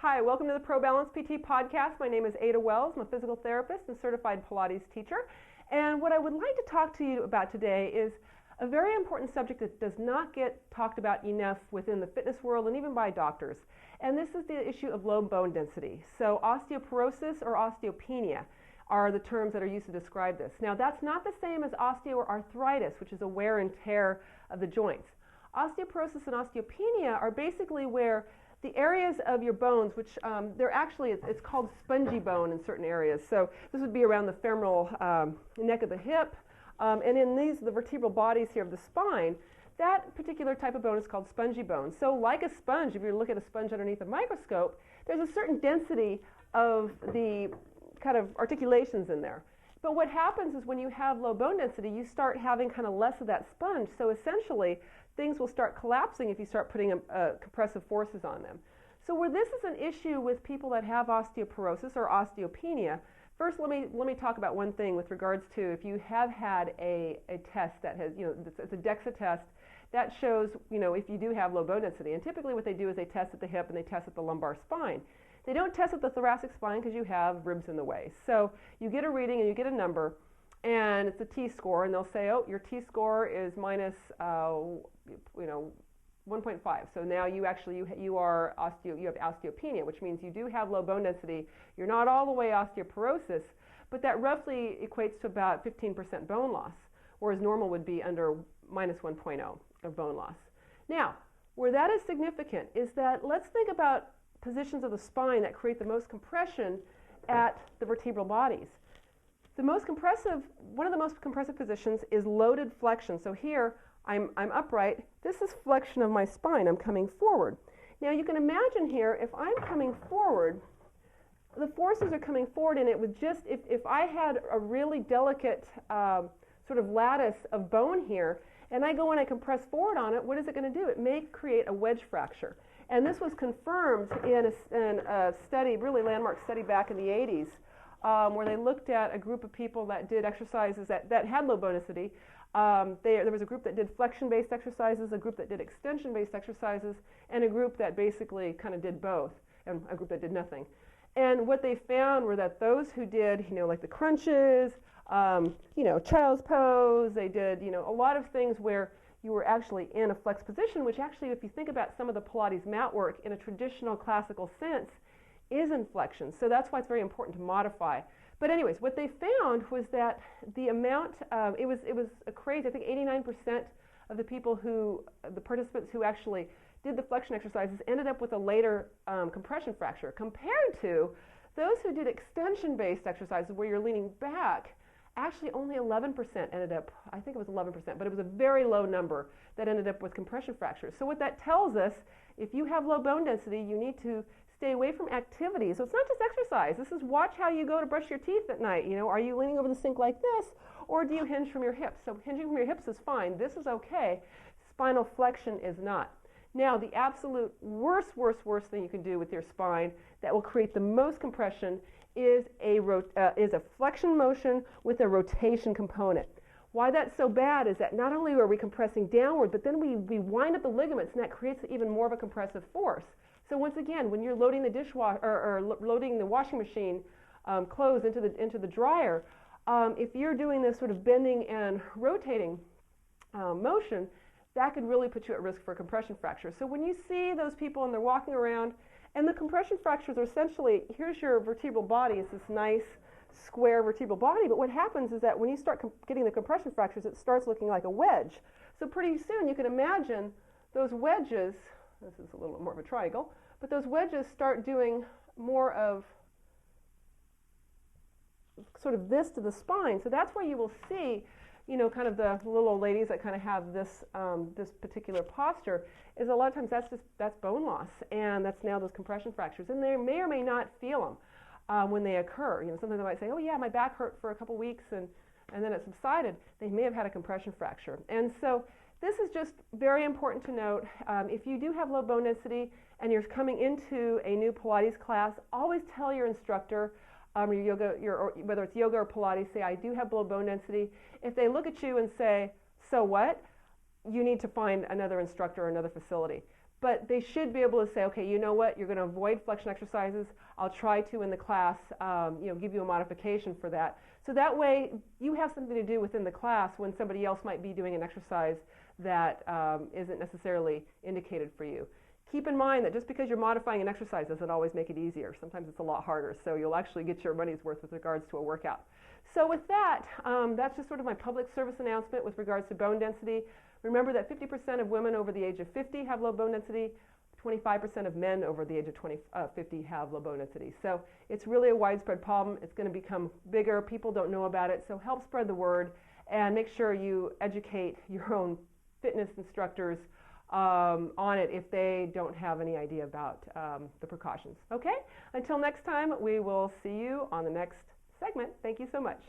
Hi, welcome to the ProBalance PT podcast. My name is Ada Wells. I'm a physical therapist and certified Pilates teacher. And what I would like to talk to you about today is a very important subject that does not get talked about enough within the fitness world and even by doctors. And this is the issue of low bone density. So osteoporosis or osteopenia are the terms that are used to describe this. Now that's not the same as osteoarthritis, which is a wear and tear of the joints. Osteoporosis and osteopenia are basically where the areas of your bones, which they're actually, it's called spongy bone in certain areas. So this would be around the femoral neck of the hip. And in the vertebral bodies here of the spine, that particular type of bone is called spongy bone. So like a sponge, if you look at a sponge underneath a microscope, there's a certain density of the kind of articulations in there. But what happens is when you have low bone density, you start having kind of less of that sponge. So essentially, things will start collapsing if you start putting compressive forces on them. So where this is an issue with people that have osteoporosis or osteopenia, first let me talk about one thing with regards to if you have had a test that has, it's a Dexa test that shows, if you do have low bone density. And typically what they do is they test at the hip and they test at the lumbar spine. They don't test at the thoracic spine because you have ribs in the way. So you get a reading and you get a number, and it's a T-score, and they'll say, oh, your T-score is minus 1.5. So now you have osteopenia, which means you do have low bone density. You're not all the way osteoporosis, but that roughly equates to about 15% bone loss, whereas normal would be under minus 1.0 of bone loss. Now, where that is significant is that let's think about positions of the spine that create the most compression at the vertebral bodies. One of the most compressive positions is loaded flexion. So here, I'm upright. This is flexion of my spine. I'm coming forward. Now you can imagine here, if I'm coming forward, the forces are coming forward, and it would just, if I had a really delicate sort of lattice of bone here, and I go and I compress forward on it, what is it going to do? It may create a wedge fracture. And this was confirmed in a study, really landmark study back in the 80s, where they looked at a group of people that did exercises that had low bone density. There was a group that did flexion-based exercises, a group that did extension-based exercises, and a group that basically kind of did both, and a group that did nothing. And what they found were that those who did, like the crunches, child's pose, they did, a lot of things where you were actually in a flexed position, which actually, if you think about some of the Pilates mat work in a traditional classical sense, is in flexion. So that's why it's very important to modify. But anyways, what they found was that the amount, it was crazy. I think 89% of the participants who actually did the flexion exercises ended up with a later compression fracture, compared to those who did extension-based exercises where you're leaning back. Actually, only 11% ended up, I think it was 11%, but it was a very low number that ended up with compression fractures. So what that tells us, if you have low bone density, you need to stay away from activities. So it's not just exercise. This is watch how you go to brush your teeth at night. Are you leaning over the sink like this, or do you hinge from your hips? So hinging from your hips is fine. This is okay. Spinal flexion is not. Now, the absolute worst thing you can do with your spine that will create the most compression is a flexion motion with a rotation component. Why that's so bad is that not only are we compressing downward, but then we wind up the ligaments, and that creates even more of a compressive force. So once again, when you're loading the dishwasher or loading the washing machine clothes into the dryer, if you're doing this sort of bending and rotating motion, that could really put you at risk for a compression fracture. So when you see those people and they're walking around, and the compression fractures are essentially, here's your vertebral body, it's this nice square vertebral body, but what happens is that when you start getting the compression fractures, it starts looking like a wedge. So pretty soon you can imagine those wedges, this is a little bit more of a triangle, but those wedges start doing more of sort of this to the spine. So that's where you will see, kind of the little old ladies that kind of have this particular posture, is a lot of times that's bone loss, and that's now those compression fractures. And they may or may not feel them when they occur. Sometimes they might say, oh yeah, my back hurt for a couple weeks and then it subsided. They may have had a compression fracture. And so this is just very important to note. If you do have low bone density and you're coming into a new Pilates class, always tell your instructor, your yoga, whether it's yoga or Pilates, say, I do have low bone density. If they look at you and say, so what? You need to find another instructor or another facility. but they should be able to say, okay, you know what, you're going to avoid flexion exercises. I'll try to in the class, give you a modification for that. So that way you have something to do within the class when somebody else might be doing an exercise that isn't necessarily indicated for you. Keep in mind that just because you're modifying an exercise doesn't always make it easier. Sometimes it's a lot harder, so you'll actually get your money's worth with regards to a workout. So with that, that's just sort of my public service announcement with regards to bone density. Remember that 50% of women over the age of 50 have low bone density, 25% of men over the age of 50 have low bone density. So it's really a widespread problem. It's going to become bigger. People don't know about it, so help spread the word and make sure you educate your own fitness instructors on it if they don't have any idea about the precautions. Okay? Until next time, we will see you on the next segment. Thank you so much.